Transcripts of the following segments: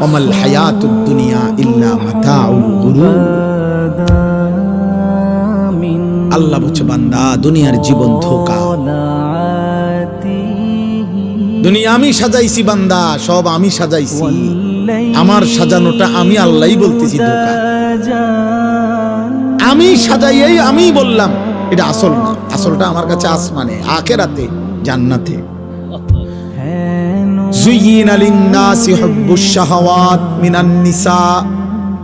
ওমাল হায়াতুদ দুনিয়া ইল্লা মাতাউল গুরুর। আল্লাহ বলছে বান্দা দুনিয়ার জীবন ধোঁকা, দুনিয়া আমি সাজাইছি বান্দা, সব আমি সাজাইছি, আমার সাজানোটা আমি আল্লাহই বলতেছি ধোঁকা। আমি সাজাইয়াই আমি বললাম এটা আসল না, আসলটা আমার কাছে আসমানে, আখিরাতে, জান্নাতে। যুয়িনা লিন-নাসি হুব্বুশ শাহাওয়াত মিনান নিসা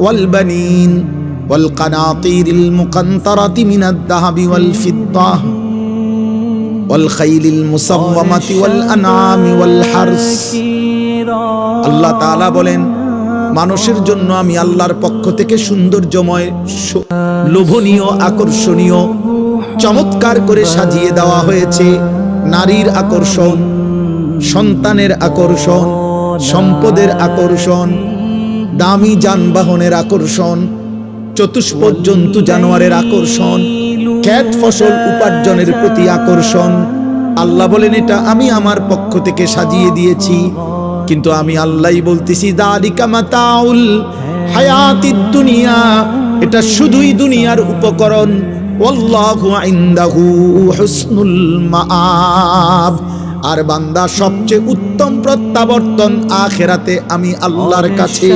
ওয়াল বানিন ওয়াল কানাতিরিল মুকান্তারাতি মিনাদ যাহাবি ওয়াল ফিদ্দাহ ওয়াল খাইলিল মুসাওয়ামাতি ওয়াল আনআমি ওয়াল হারস। আল্লাহ তাআলা বলেন মানুষের জন্য আমি আল্লাহর পক্ষ থেকে সৌন্দর্যময়, লোভনীয়, আকর্ষণীয়, চমৎকার করে সাজিয়ে দেওয়া হয়েছে নারীর আকর্ষণ, সন্তানের আকর্ষণ, সম্পদের আকর্ষণ, দামি যানবাহনের আকর্ষণ, চতুষ্পদ জন্তু জানোয়ারের আকর্ষণ, ক্ষেত ফসল উপার্জনের প্রতি আকর্ষণ। আল্লাহ বলেন এটা আমি আমার পক্ষ থেকে সাজিয়ে দিয়েছি, কিন্তু আমি আল্লাহই বলতেছি যালিকা মাতাউল হায়াতিদ দুনিয়া, এটা শুধুই দুনিয়ার উপকরণ। ওয়াল্লাহু ইনদাহু হুসনুল মাআব, আর বান্দা সবচেয়ে উত্তম প্রত্যাবর্তন আখিরাতে আমি আল্লাহর কাছে।